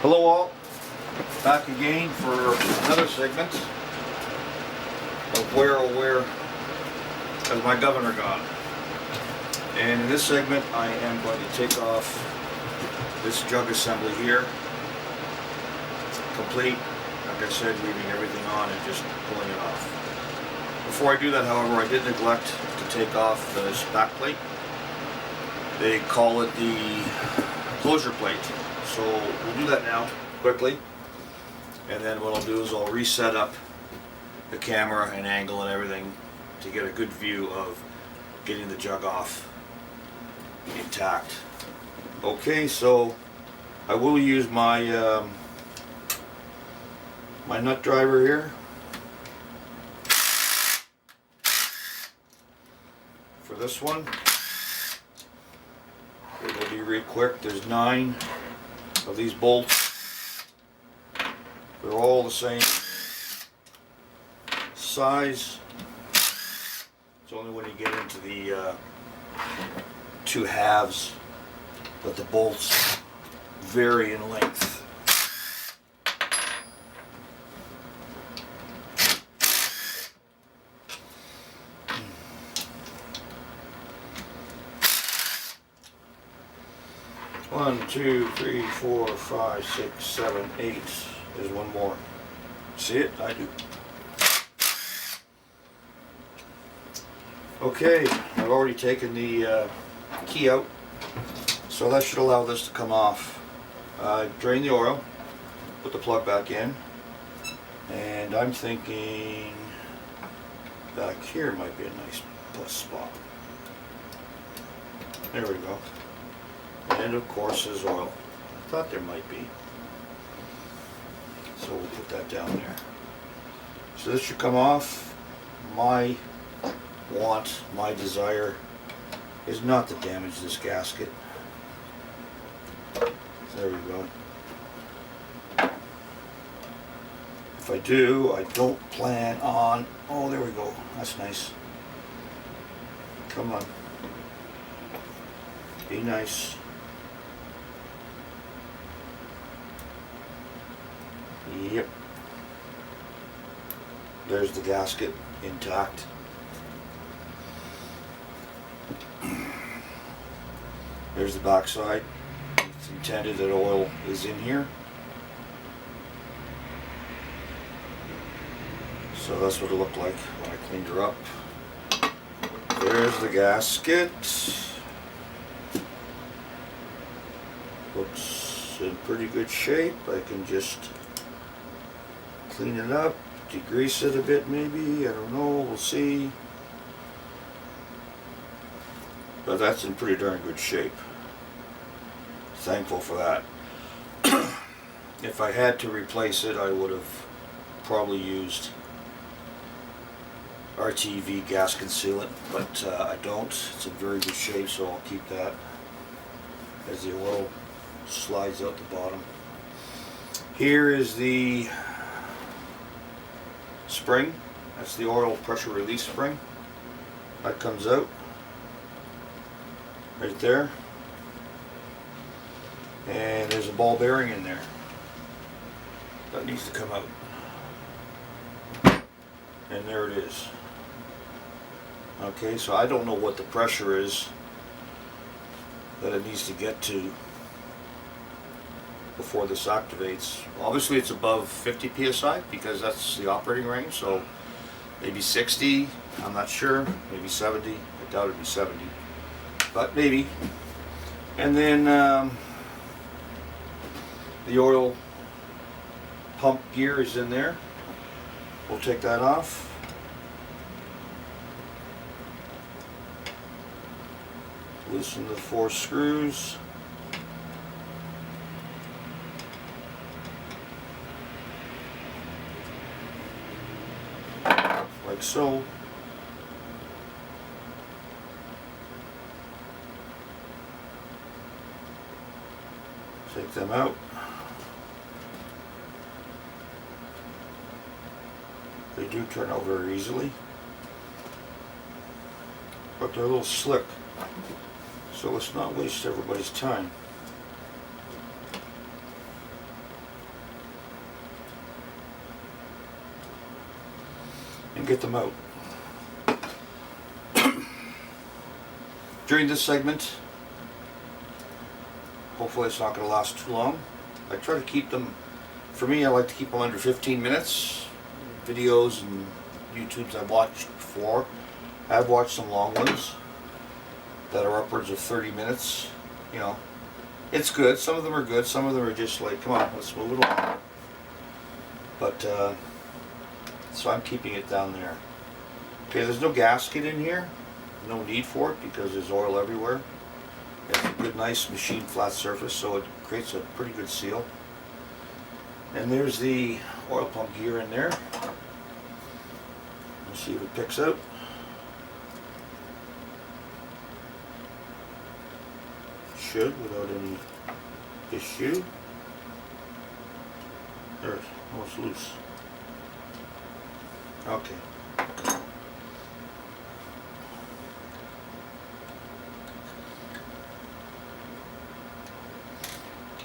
Hello all, back again for another segment of Where Oh Where Has My Governor Gone? And in this segment I am going to take off this jug assembly here, complete, like I said, leaving everything on and just pulling it off. Before I do that, however, I did neglect to take off this back plate. They call it the closure plate. So we'll do that now, quickly, and then what I'll do is I'll reset up the camera and angle and everything to get a good view of getting the jug off intact. Okay, so I will use my my nut driver here for this one. It will be real quick. There's 9 of these bolts. They're all the same size. It's only when you get into the 2 halves that the bolts vary in length. One, 2, 3, 4, 5, 6, 7, 8. There's one more. See it? I do. Okay, I've already taken the key out, so that should allow this to come off. Drain the oil, put the plug back in, and I'm thinking back here might be a nice plus spot. There we go. And of course there's oil. I thought there might be. So we'll put that down there. So this should come off. My want, my desire is not to damage this gasket. There we go. If I do, I don't plan on... Oh, there we go. That's nice. Come on. Be nice. Yep. There's the gasket intact. There's the back side. It's intended that oil is in here. So that's what it looked like when I cleaned her up. There's the gasket. Looks in pretty good shape. I can just clean it up, degrease it a bit maybe, I don't know, we'll see. But that's in pretty darn good shape. Thankful for that. If I had to replace it, I would have probably used RTV gasket sealant, but I don't. It's in very good shape, so I'll keep that as the oil slides out the bottom. Here is the spring. That's the oil pressure release spring. That comes out right there. And there's a ball bearing in there. That needs to come out. And there it is. Okay, so I don't know what the pressure is that it needs to get to before this activates. Obviously it's above 50 psi because that's the operating range, so maybe 60, I'm not sure, maybe 70, I doubt it'd be 70, but maybe. And then the oil pump gear is in there. We'll take that off. Loosen the 4 screws. Like so. Take them out. They do turn out very easily, but they're a little slick, so let's not waste everybody's time. and get them out. During this segment, hopefully it's not going to last too long. I try to keep them, for me I like to keep them under 15 minutes. Videos and YouTubes I've watched before. I've watched some long ones that are upwards of 30 minutes. You know, it's good. Some of them are good. Some of them are just like, come on, let's move it along. But, so I'm keeping it down there. Okay, there's no gasket in here. No need for it because there's oil everywhere. It's a good, nice machine flat surface, so it creates a pretty good seal. And there's the oil pump gear in there. Let's see if it picks out. It should, without any issue. There, oh, it's loose. Okay.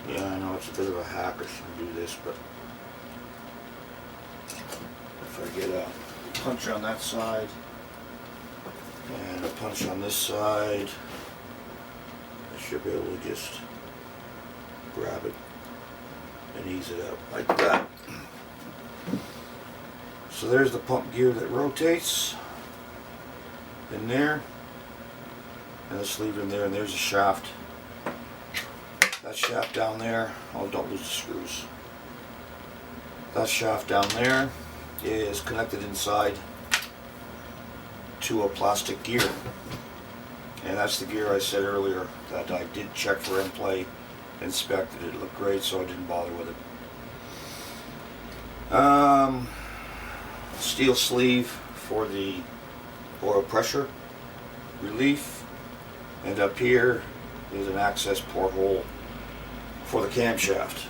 Yeah, I know it's a bit of a hack, I shouldn't do this, but if I get a punch on that side and a punch on this side, I should be able to just grab it and ease it out like that. So there's the pump gear that rotates in there, and the sleeve in there, and there's a shaft. That shaft down there, oh, don't lose the screws. That shaft down there is connected inside to a plastic gear. And that's the gear I said earlier that I did check for end play, inspected it, looked great, so I didn't bother with it. Steel sleeve for the oil pressure relief, and up here is an access porthole for the camshaft.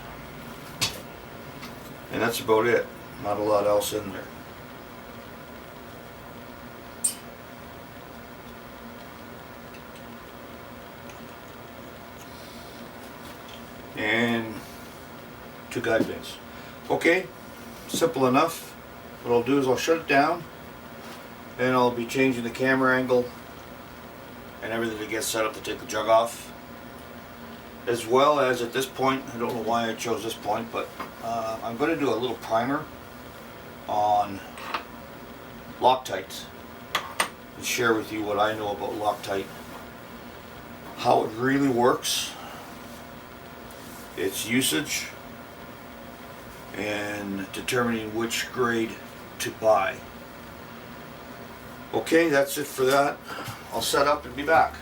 And that's about it. Not a lot else in there. And 2 guide pins. Okay, simple enough. What I'll do is I'll shut it down, and I'll be changing the camera angle and everything to get set up to take the jug off. As well as at this point, I don't know why I chose this point, but I'm going to do a little primer on Loctite and share with you what I know about Loctite, how it really works, its usage, and determining which grade to buy. Okay, that's it for that. I'll set up and be back.